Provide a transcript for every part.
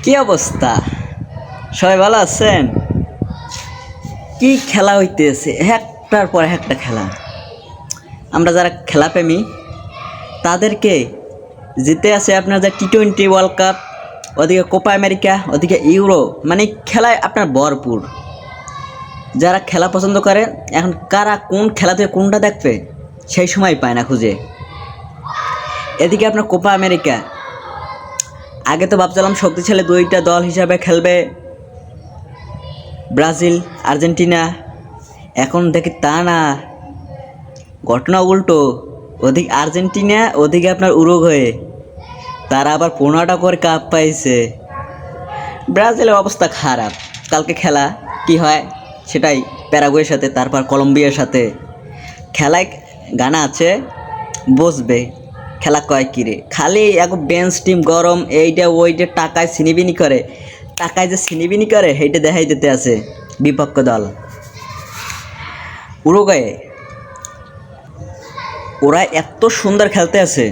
কি অবস্থা? সবাই ভালো আছেন? কি খেলা হইতেছে, একটার পর একটা খেলা। আমরা যারা খেলাপ্রেমী তাদেরকে জিতে আছে আপনার যে টি-20 ওয়ার্ল্ড কাপ, ওদিকে কোপা আমেরিকা, ওদিকে ইউরো, মানে খেলায় আপনার ভরপুর। যারা খেলা পছন্দ করে, এখন কারা কোন খেলা থেকে কোনটা দেখবে সেই সময় পায় না খুঁজে। এদিকে আপনার কোপা আমেরিকা, আগে তো ভাবছিলাম শক্তিশালী দুইটা দল হিসাবে খেলবে ব্রাজিল আর্জেন্টিনা, এখন দেখি তা না, ঘটনা উল্টো। ওদিকে আর্জেন্টিনা, ওদিকে আপনার উরুগুয়ে, তারা আবার 15টা করে কাপ পাইছে। ব্রাজিলের অবস্থা খারাপ। কালকে খেলা কি হয় সেটাই, প্যারাগুয়ের সাথে, তারপর কলম্বিয়ার সাথে। খেলায় গানা আছে, বসবে খেলা কয় কিরে, খালি এক বেঞ্চ টিম গরম, এইটা ওইটা টাকায় ছিনিবিনি করে, টাকায় যে ছিনিবিনি করে সেইটা দেখাই দিতে আছে বিপক্ষ দল। উরুগুয়ে, ওরা এত সুন্দর খেলতে আছে,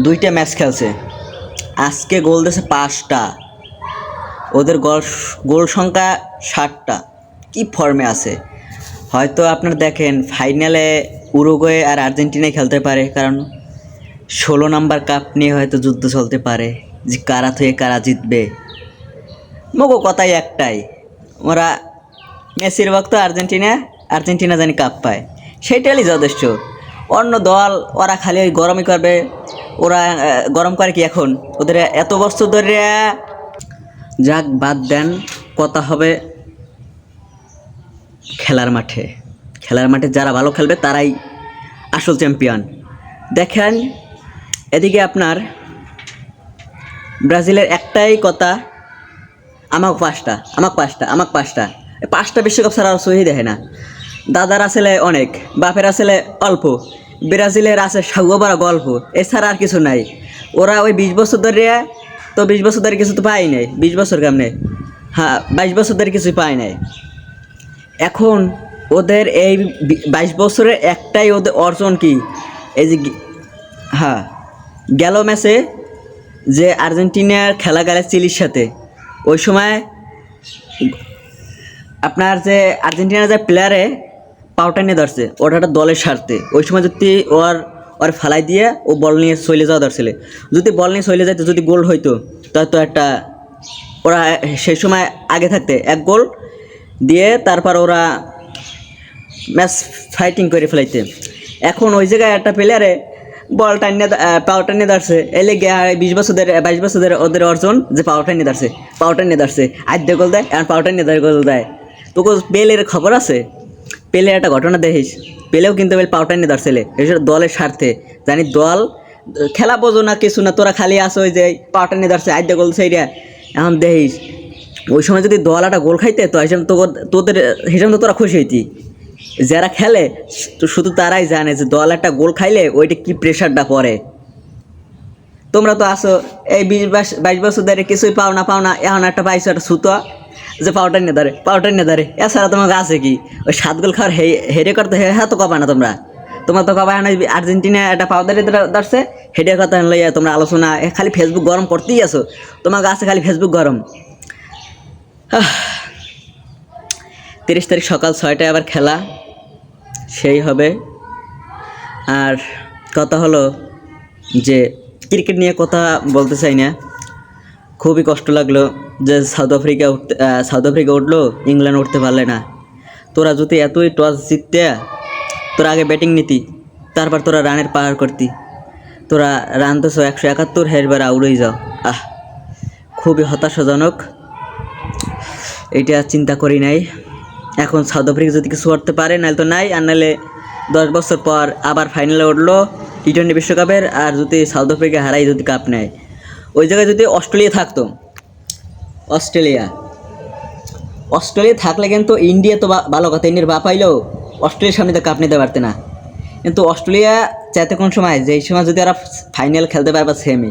2টা ম্যাচ খেলছে, আজকে গোল দিয়েছে 5টা, ওদের গোল সংখ্যা 60টা। কি ফর্মে আছে! হয়তো আপনারা দেখেন ফাইনালে উরুগুয়ে আর আর্জেন্টিনায় খেলতে পারে, কারণ 16 নাম্বার কাপ নিয়ে হয়তো যুদ্ধ চলতে পারে যে কারা থেকে কারা জিতবে। মগো কথাই একটাই, ওরা মেসির ভক্ত, আর্জেন্টিনা জানি কাপ পায়, সেইটাই যথেষ্ট। অন্য দল ওরা খালি ওই গরমই করবে। ওরা গরম করে কি এখন? ওদের এত বছর ধরে, যাক বাদ দেন, কথা হবে খেলার মাঠে। খেলার মাঠে যারা ভালো খেলবে তারাই আসল চ্যাম্পিয়ন। দেখেন এদিকে আপনার ব্রাজিলের একটাই কথা, আমাকে 5টা, এই 5টা বিশ্বকাপ ছাড়া আর সহি দেখে না। দাদার আসলে অনেক, বাপের আসলে অল্প, ব্রাজিলের আছে সাগুয়াবারা গল্প, এছাড়া আর কিছু নাই। ওরা ওই 20 বছর ধরে, তো 20 বছর ধরে কিছু তো পাই নাই, 20 বছর কেমনে, হ্যাঁ 22 বছর ধরে কিছুই পাই নাই। এখন ওদের এই 22 বছরের একটাই ওদের অর্জন কি, এই যে হ্যাঁ গেল ম্যাচে যে আর্জেন্টিনার খেলা গেলে চিলির সাথে, ওই সময় আপনার যে আর্জেন্টিনার যে প্লেয়ারে পাউটা নিয়ে ধরছে, ওটা একটা দলের স্বার্থে। ওই সময় যদি ওর ফালাই দিয়ে ও বল নিয়ে চলে যাওয়া ধরছিলে, যদি বল নিয়ে চলে যাইতো, যদি গোল হইতো, তো একটা ওরা সেই সময় আগে থাকতে 1 গোল দিয়ে তারপর ওরা ম্যাচ ফাইটিং করে ফেলাইতে। এখন ওই জায়গায় একটা প্লেয়ারে বল টানিয়ে পাওয়ারটা নিয়ে দাঁড়ছে, এলে গিয়ে 20 বছরের 22 বছরের ওদের অর্জন যে পাওয়ারটা নিয়ে দাঁড়ছে, আদ্য গোল দেয়, এখন পাওয়ারটা নিয়ে গোল দেয়। তোকে পেলের খবর আছে? পেলের একটা ঘটনা দেখিস, পেলেও কিন্তু পাওয়ারটা নিয়ে দাঁড়ছিলে, এসব দলের স্বার্থে। জানি দল খেলা বোঝো না কিছু না, তোরা খালি আসো ওই যে পাওয়ারটা নিয়ে দাঁড়ছে, আদ্য গোল সেইটা। এখন দেখিস ওই সময় যদি দল একটা গোল খাইতে, তো হিসাব তোদের হিসাব তো তোরা খুশি হইতি। যারা খেলে তো শুধু তারাই জানে যে দল একটা গোল খাইলে ওইটা কি প্রেশারটা পড়ে। তোমরা তো আসো এই 22 বছর ধরে কিছুই পাও না, এখন একটা পাইছো একটা ছুতো যে পাউডার নিয়ে ধরে, এছাড়া তোমাকে আছে কি? ওই 7 গোল খাওয়ার হেরে করতে, হ্যাঁ তো কবা না তোমরা তো কবা না। আর্জেন্টিনা একটা পাউডার ধরছে, হেডের কথা লইয়া তোমরা আলোচনা, খালি ফেসবুক গরম করতেই আসো, তোমাকে আছে খালি ফেসবুক গরম। 30 তারিখ সকাল 6টায় আবার খেলা, সেই হবে। আর কথা হলো যে ক্রিকেট নিয়ে কথা বলতে চাই না, খুবই কষ্ট লাগলো যে সাউথ আফ্রিকা উঠলো, ইংল্যান্ড উঠতে পারলে না। তোরা যদি এতই টস জিততে, তোরা আগে ব্যাটিং নিতি, তারপর তোরা রানের পাহাড় করতি। তোরা রান তো 171, হেরবার আউড়েই যাও। খুবই হতাশাজনক, এটা চিন্তা করি নাই। এখন সাউথ আফ্রিকা যদি কিছু করতে পারে, নাহলে তো নাই, আর নাহলে 10 বছর পর আবার ফাইনালে উঠলো টি-20 বিশ্বকাপের, আর যদি সাউথ আফ্রিকা হারাই, যদি কাপ নেয়, ওই জায়গায় যদি অস্ট্রেলিয়া থাকতো, অস্ট্রেলিয়া থাকলে কিন্তু ইন্ডিয়া তো ভালো কথা, ইন্ডিয়ার বাপ আইলেও অস্ট্রেলিয়ার সামনে তো কাপ নিতে পারতে না। কিন্তু অস্ট্রেলিয়া চাইতে কোন সময়, যেই সময় যদি ওরা ফাইনাল খেলতে পারবে সেমি,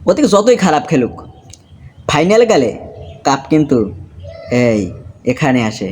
ওদিকে যতই খারাপ খেলুক, ফাইনালে গেলে কাপ কিন্তু এখানে আসে।